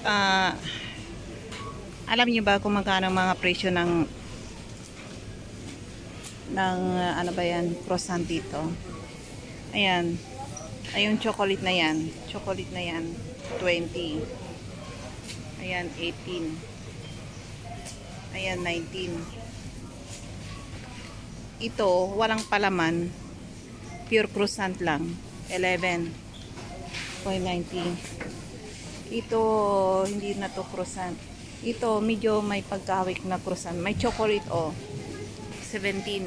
ah, alam niyo ba kung magkano ang mga presyo ng ano ba yan, croissant dito? Ayan. Ay, yung chocolate na yan. Chocolate na yan. 20. Ayan, 18. Ayan, 19. Ito, walang palaman. Pure croissant lang. 11.90. Ito, hindi na to croissant. Ito, medyo may pagkahawik na croissant. May chocolate, oh. 17.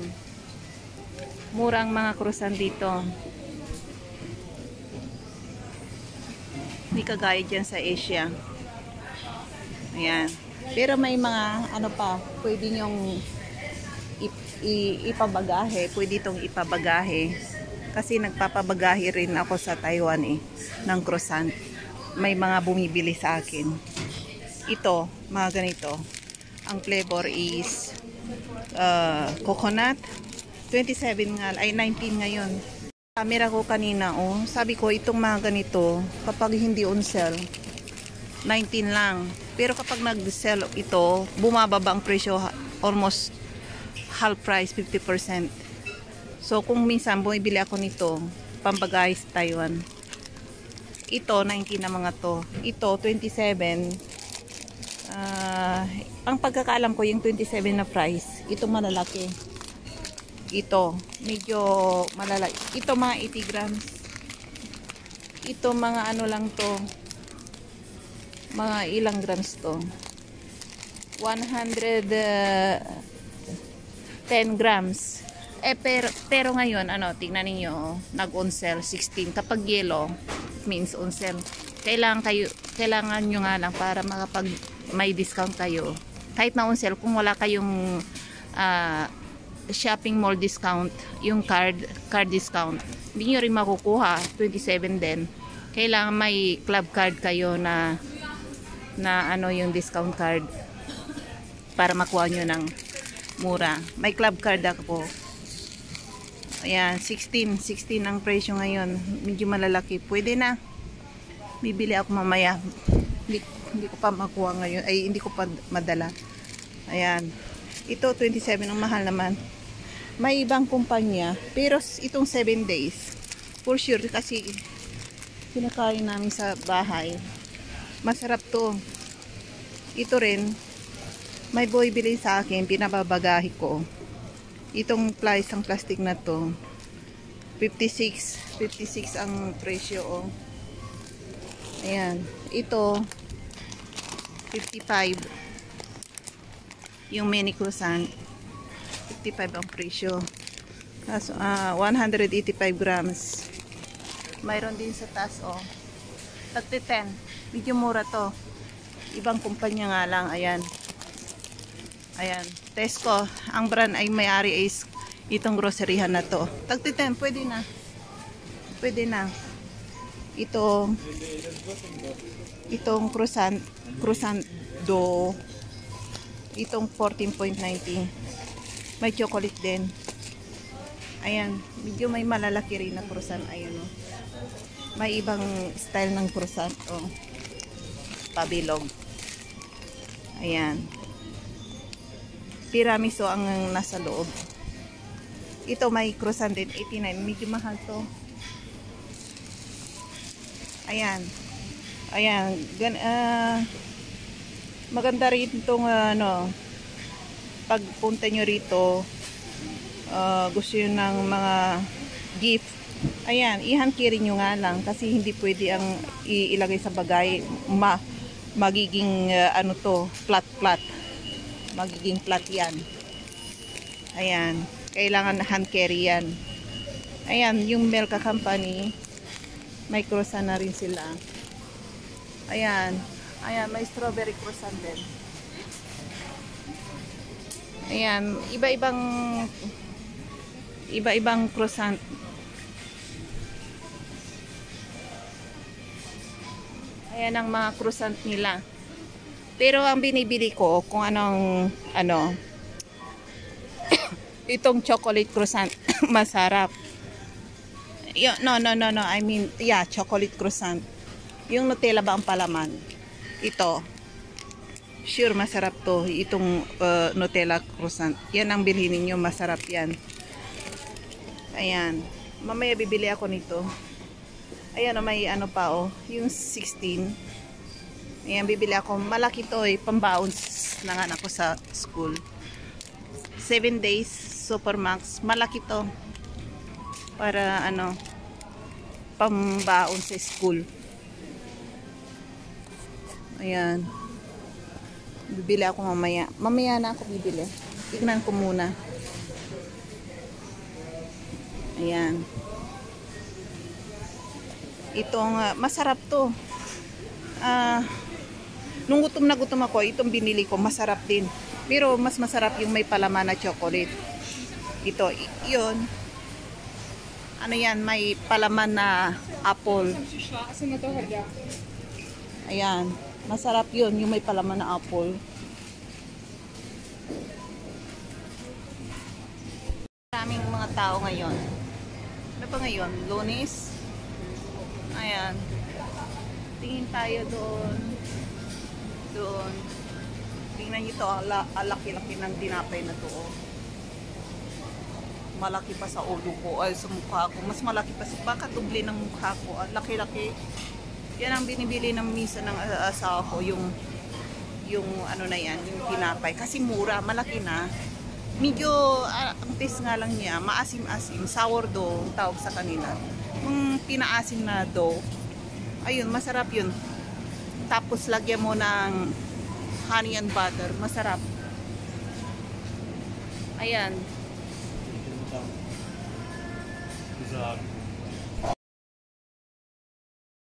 Murang mga croissant dito. Hindi kagaya dyan sa Asia. Ayan. Pero may mga, ano pa, pwede nyong ipabagahe. Pwede itong ipabagahe. Kasi nagpapabagahe rin ako sa Taiwan ng croissant. May mga bumibili sa akin. Ito, mga ganito. Ang flavor is coconut. 27 nga, ay 19 ngayon. Camera ko kanina, oh. Sabi ko, itong mga ganito, kapag hindi on sale, 19 lang. Pero kapag nag-sell ito, bumababa ang presyo, almost half price, 50%. So, kung minsan bumibili ako nito, pambagay sa Taiwan. Ito, 19 na mga to. Ito, 27. Ang pagkakaalam ko, yung 27 na price, ito malalaki. Ito, medyo malalaki. Ito, mga 80 grams. Ito, mga ano lang to. Mga ilang grams to. 110 grams. Pero ngayon, ano, tingnan niyo, nag-on sale 16. Kapag yellow, means on sale. Kailangan nyo nga lang para makapag may discount kayo. Kahit na on sale, kung wala kayong shopping mall discount, yung card discount, hindi nyo rin makukuha. 27 din. Kailangan may club card kayo na ano yung discount card para makuha nyo ng mura. May club card ako. Ayan, 16 ang presyo ngayon. Medyo malalaki. Pwede na. Bibili ako mamaya. Hindi ko pa makuha ngayon. Ay, hindi ko pa madala. Ayan. Ito, 27 ang mahal naman. May ibang kumpanya. Pero itong 7 days. For sure, kasi kinakain namin sa bahay. Masarap to. Ito rin. May boy bili sa akin. Pinababagahi ko. Itong isang plastic na to. 56 ang presyo, oh. Ayan. Ito, 55. Yung mini croissant, 55 ang presyo. Kaso, 185 grams. Mayroon din sa taas, oh. Tagti 10. Medyo mura to. Ibang kumpanya nga lang. Ayan. Ayan. Tesco. Ang brand ay may-ari is itong groceryhan na to. Tagti 10. Pwede na. Pwede na. Itong croissant do. Itong 14.90. May chocolate din. Ayan. Medyo may malalaki rin na croissant. Ayan, oh. May ibang style ng croissant, oh. Pabilog. Ayan. Tiramisu ang nasa loob. Ito may croissant din. 89. Medyo mahal to. Ayan. Ayan. Maganda rin itong pagpunta nyo rito, gusto yun ng mga gift. Ayan, i-hand carry nyo nga lang kasi hindi pwede ang ilagay sa bagay. Magiging flat. Magiging flat yan. Ayan, kailangan hand carry yan. Ayan, yung Milka Company, may croissant na rin sila. Ayan, may strawberry croissant din. Ayan, iba-ibang croissant. Ayan ang mga croissant nila. Pero ang binibili ko, kung itong chocolate croissant, masarap. No. I mean, yeah, chocolate croissant. Yung Nutella ba ang palaman? Ito. Sure, masarap to. Itong Nutella croissant. Yan ang bilhin ninyo. Masarap yan. Ayan. Mamaya bibili ako nito. Ayan, may ano pa, oh. Yung 16. Ayan, bibili ako. Malaki to, eh. Pambaons ng anak ko sa school. 7 days. Supermax. Malaki to. Para, ano, pambaon sa school. Ayan. Bibili ako mamaya. Mamaya na ako bibili. Tignan ko muna. Ayan. Itong masarap to. Nung gutom na gutom ako, itong binili ko, masarap din. Pero mas masarap yung may palaman na chocolate. Ito, yun. Ano yan, may palaman na apple. Ayan. Masarap yun, yung may palaman na apple. Maraming mga tao ngayon. Ano pa ngayon? Lunes? Ayan. Tingin tayo doon. Doon. Tingnan nyo ito. Laki-laki ng tinapay na to. Oh. Malaki pa sa ulo ko. Ay, sa mukha ko. Mas malaki pa. Baka doble ng mukha ko. Laki-laki. Yan ang binibili ng misa ng asawa ko, yung ano na yan, yung tinapay. Kasi mura, malaki na. Medyo, ang taste nga lang niya, maasim-asim, sourdough, tawag sa kanila. Yung pinaasim na dough, ayun, masarap yun. Tapos lagyan mo ng honey and butter, masarap. Ayan.